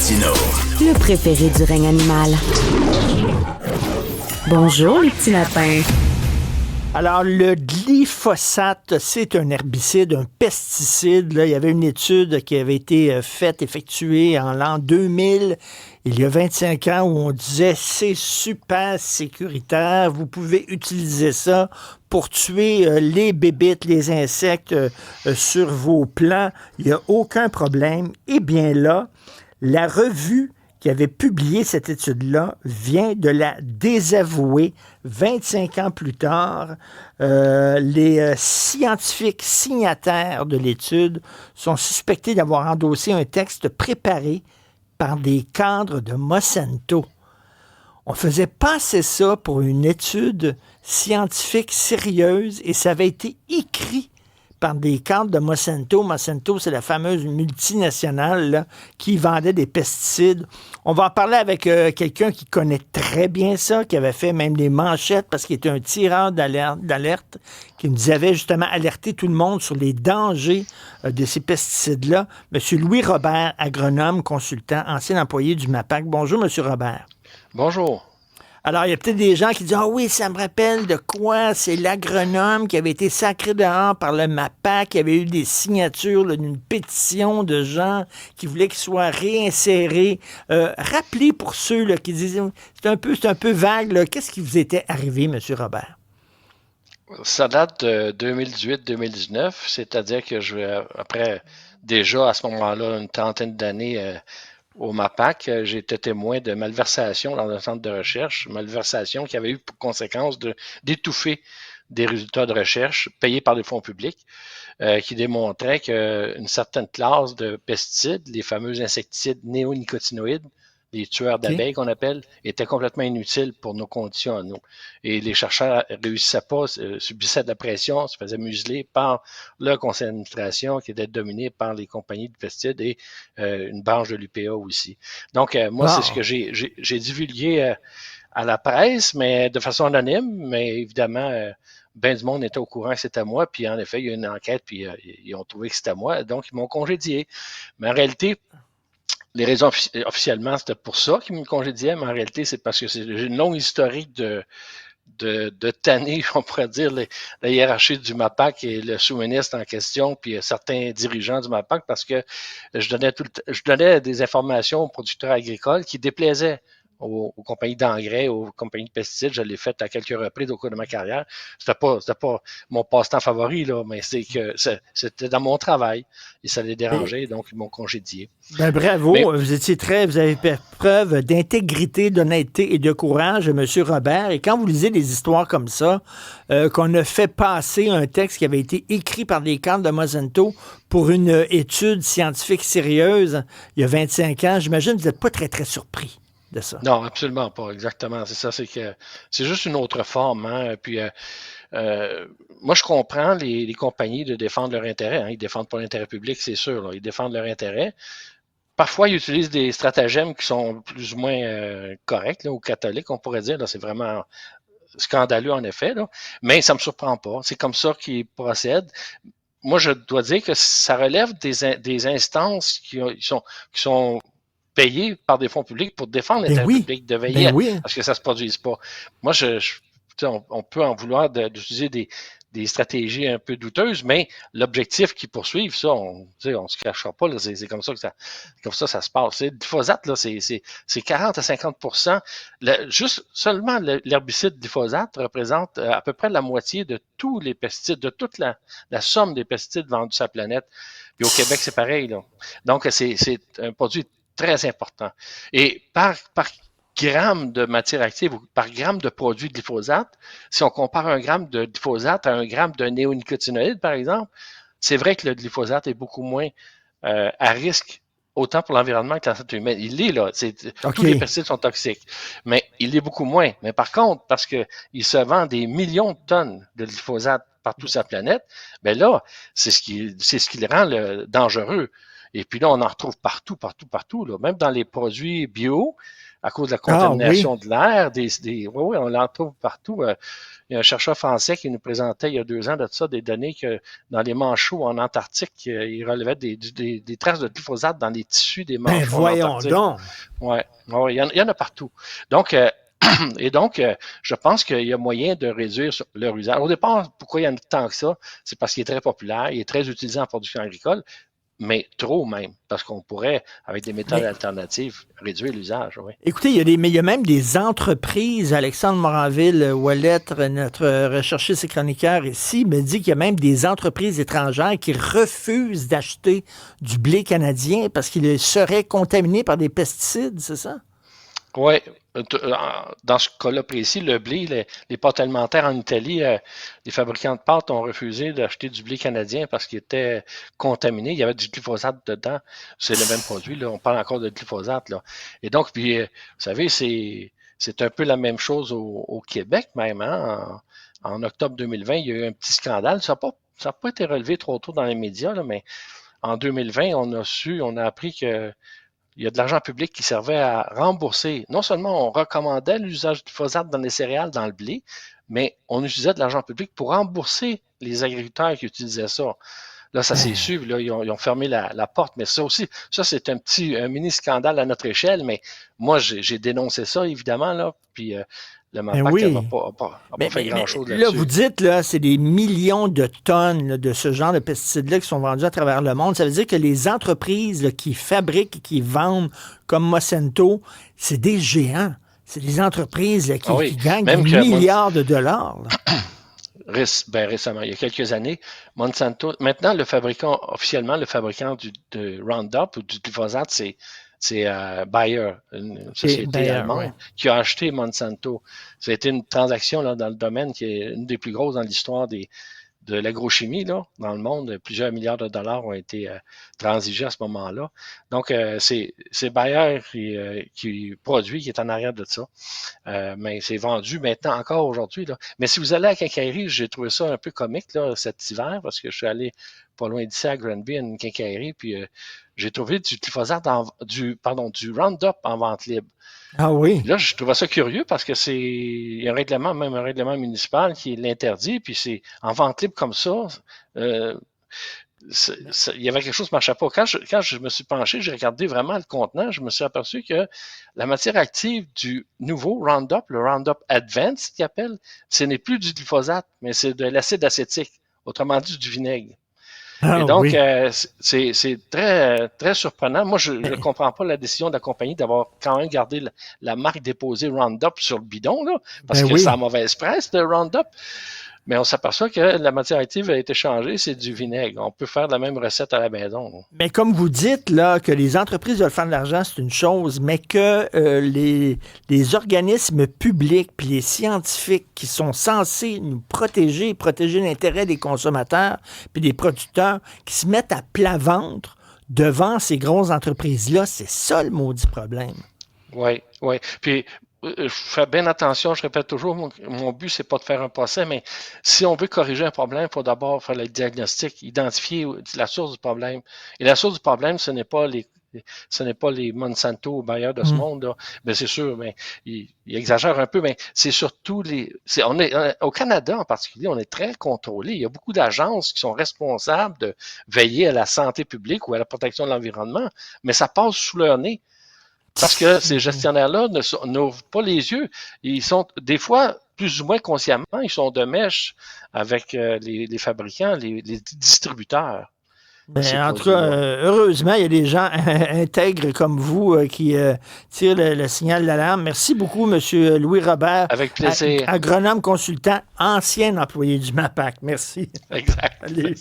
Martineau. Le préféré du règne animal. Bonjour, les petits lapins. Alors, le glyphosate, c'est un herbicide, un pesticide. Là, il y avait une étude qui avait été effectuée en l'an 2000, il y a 25 ans, où on disait c'est super sécuritaire, vous pouvez utiliser ça pour tuer les bébites, les insectes sur vos plants. Il n'y a aucun problème. Eh bien là, la revue qui avait publié cette étude-là vient de la désavouer 25 ans plus tard. Les scientifiques signataires de l'étude sont suspectés d'avoir endossé un texte préparé par des cadres de Monsanto. On faisait passer ça pour une étude scientifique sérieuse et ça avait été écrit par des cadres de Monsanto. Monsanto, c'est la fameuse multinationale là, qui vendait des pesticides. On va en parler avec quelqu'un qui connaît très bien ça, qui avait fait même les manchettes parce qu'il était un tireur d'alerte, qui nous avait justement alerté tout le monde sur les dangers de ces pesticides-là. Monsieur Louis Robert, agronome, consultant, ancien employé du MAPAC. Bonjour, Monsieur Robert. Bonjour. Alors, il y a peut-être des gens qui disent « Ah oui, ça me rappelle de quoi? C'est l'agronome qui avait été sacré dehors par le MAPAC, qui avait eu des signatures là, d'une pétition de gens qui voulaient qu'il soit réinséré. » Rappelez pour ceux là, qui disent « C'est un peu vague, là. Qu'est-ce qui vous était arrivé, M. Robert? » Ça date de 2018-2019, c'est-à-dire que après déjà à ce moment-là une trentaine d'années au MAPAC, j'ai été témoin de malversation dans un centre de recherche, malversation qui avait eu pour conséquence d'étouffer des résultats de recherche payés par des fonds publics, qui démontraient qu'une certaine classe de pesticides, les fameux insecticides néonicotinoïdes, les tueurs d'abeilles qu'on appelle, étaient complètement inutiles pour nos conditions à nous. Et les chercheurs ne réussissaient pas, subissaient de la pression, se faisaient museler par le conseil d'administration qui était dominé par les compagnies de pesticides et une branche de l'UPA aussi. Donc, moi, c'est ce que j'ai divulgué à la presse, mais de façon anonyme, mais évidemment, ben du monde était au courant que c'était moi, puis en effet, il y a eu une enquête, puis ils ont trouvé que c'était moi, donc ils m'ont congédié. Mais en réalité, les raisons officiellement, c'était pour ça qu'ils me congédiaient, mais en réalité, c'est parce que j'ai une longue historique de tanner, on pourrait dire, la hiérarchie du MAPAC et le sous-ministre en question, puis certains dirigeants du MAPAC, parce que je donnais des informations aux producteurs agricoles qui déplaisaient aux compagnies d'engrais, aux compagnies de pesticides. Je l'ai fait à quelques reprises au cours de ma carrière. C'était pas mon passe-temps favori, là, mais c'est que c'était dans mon travail et ça les dérangeait, donc ils m'ont congédié. Ben bravo, vous avez fait preuve d'intégrité, d'honnêteté et de courage, M. Robert. Et quand vous lisez des histoires comme ça, qu'on a fait passer un texte qui avait été écrit par des cadres de Monsanto pour une étude scientifique sérieuse il y a 25 ans, j'imagine que vous n'êtes pas très, très surpris de ça. Non, absolument pas, exactement. C'est ça, c'est juste une autre forme. Hein. Puis moi, je comprends les compagnies de défendre leur intérêt. Hein. Ils défendent pas l'intérêt public, c'est sûr. Là. Ils défendent leur intérêt. Parfois, ils utilisent des stratagèmes qui sont plus ou moins corrects là, ou catholiques, on pourrait dire. Là, c'est vraiment scandaleux, en effet. Là. Mais ça me surprend pas. C'est comme ça qu'ils procèdent. Moi, je dois dire que ça relève des instances qui sont payés par des fonds publics pour défendre l'intérêt public, de veiller à ce que ça ne se produise pas. Moi, on peut en vouloir d'utiliser des stratégies un peu douteuses, mais l'objectif qu'ils poursuivent, ça, on se cachera pas, là, c'est comme ça que ça se passe. Le glyphosate, là, c'est 40 à 50%. Seulement l'herbicide glyphosate représente à peu près la moitié de tous les pesticides, de toute la somme des pesticides vendus sur la planète. Puis au Québec, c'est pareil, là. Donc, c'est un produit très important. Et par gramme de matière active ou par gramme de produit de glyphosate, si on compare un gramme de glyphosate à un gramme de néonicotinoïdes, par exemple, c'est vrai que le glyphosate est beaucoup moins à risque, autant pour l'environnement que la santé humaine. Il est là. Tous les pesticides sont toxiques, mais il est beaucoup moins. Mais par contre, parce qu'il se vend des millions de tonnes de glyphosate partout sur la planète, ben là, c'est ce qui le rend dangereux. Et puis là, on en retrouve partout, là. Même dans les produits bio, à cause de la Ah oui. contamination de l'air. Oui, on l'en trouve partout. Il y a un chercheur français qui nous présentait il y a 2 ans de ça des données que dans les manchots en Antarctique, il relevait des traces de glyphosate dans les tissus des Ben manchots en voyons Antarctique. donc. Ouais, ouais, il y en a partout. Donc, je pense qu'il y a moyen de réduire leur usage. Au départ, pourquoi il y en a tant que ça? C'est parce qu'il est très populaire, il est très utilisé en production agricole, mais trop même, parce qu'on pourrait, avec des méthodes Mais alternatives, réduire l'usage, oui. écoutez, il y a même des entreprises, Alexandre Moranville-Ouellet, notre recherchiste et chroniqueur ici, me dit qu'il y a même des entreprises étrangères qui refusent d'acheter du blé canadien parce qu'il serait contaminé par des pesticides, c'est ça? Oui, dans ce cas-là précis, le blé, les pâtes alimentaires en Italie, les fabricants de pâtes ont refusé d'acheter du blé canadien parce qu'il était contaminé. Il y avait du glyphosate dedans. C'est le même produit, là. On parle encore de glyphosate, là. Et donc, puis, vous savez, c'est un peu la même chose au Québec même, hein. En octobre 2020, il y a eu un petit scandale. Ça n'a pas été relevé trop tôt dans les médias, là, mais en 2020, on a appris que il y a de l'argent public qui servait à rembourser. Non seulement on recommandait l'usage du glyphosate dans les céréales, dans le blé, mais on utilisait de l'argent public pour rembourser les agriculteurs qui utilisaient ça. Là, ça s'est su, là, ils ont fermé la porte, mais ça aussi, ça c'est un mini scandale à notre échelle, mais moi j'ai dénoncé ça, évidemment, là, puis le Ben MAPAC n'a oui. pas fait grand-chose Là, vous là-dessus. dites, là, c'est des millions de tonnes là, de ce genre de pesticides-là qui sont vendus à travers le monde. Ça veut dire que les entreprises là, qui fabriquent et qui vendent, comme Monsanto, c'est des géants. C'est des entreprises là, Ah qui oui, gagnent des même que milliards de dollars. Là. récemment, il y a quelques années, Monsanto, maintenant officiellement, le fabricant de Roundup ou du glyphosate, c'est Bayer, une Et société d'ailleurs, oui. allemande, qui a acheté Monsanto. Ça a été une transaction là, dans le domaine qui est une des plus grosses dans l'histoire de l'agrochimie là, dans le monde. Plusieurs milliards de dollars ont été transigés à ce moment-là. Donc, c'est Bayer qui produit, qui est en arrière de ça. Mais c'est vendu maintenant, encore aujourd'hui. Là. Mais si vous allez à la quincaillerie, j'ai trouvé ça un peu comique là, cet hiver, parce que je suis allé pas loin d'ici à Granby, à une quincaillerie, puis j'ai trouvé du glyphosate, du Roundup en vente libre. Ah oui. Puis là, je trouvais ça curieux parce que il y a un règlement, même un règlement municipal qui l'interdit, puis c'est en vente libre comme ça. Euh, il y avait quelque chose qui ne marchait pas. Quand je me suis penché, j'ai regardé vraiment le contenant, je me suis aperçu que la matière active du nouveau Roundup, le Roundup Advanced qu'il appelle, ce n'est plus du glyphosate, mais c'est de l'acide acétique, autrement dit du vinaigre. Et Ah donc, oui. c'est très, très surprenant. Moi, je ne comprends pas la décision de la compagnie d'avoir quand même gardé la marque déposée Roundup sur le bidon, là, parce Ben que c'est oui. en mauvaise presse de Roundup. Mais on s'aperçoit que la matière active a été changée, c'est du vinaigre. On peut faire la même recette à la maison. Mais comme vous dites, là, que les entreprises veulent faire de l'argent, c'est une chose, mais que les organismes publics puis les scientifiques qui sont censés nous protéger l'intérêt des consommateurs puis des producteurs, qui se mettent à plat ventre devant ces grosses entreprises-là, c'est ça le maudit problème. Oui, oui. Puis, je fais bien attention, je répète toujours, mon but, c'est pas de faire un procès, mais si on veut corriger un problème, il faut d'abord faire le diagnostic, identifier la source du problème. Et la source du problème, ce n'est pas les Monsanto ou Bayer de ce Hmm. monde, là. Ben, c'est sûr, mais il exagère un peu, mais c'est surtout au Canada en particulier, on est très contrôlé. Il y a beaucoup d'agences qui sont responsables de veiller à la santé publique ou à la protection de l'environnement, mais ça passe sous leur nez. Parce que ces gestionnaires-là n'ouvrent pas les yeux. Ils sont, des fois, plus ou moins consciemment, ils sont de mèche avec les fabricants, les distributeurs de ces Ben, en tout cas, produits-là. heureusement, il y a des gens intègres comme vous qui tirent le signal d'alarme. Merci beaucoup, Monsieur Louis Robert, Avec plaisir. agronome consultant, ancien employé du MAPAC. Merci. Exact. Allez.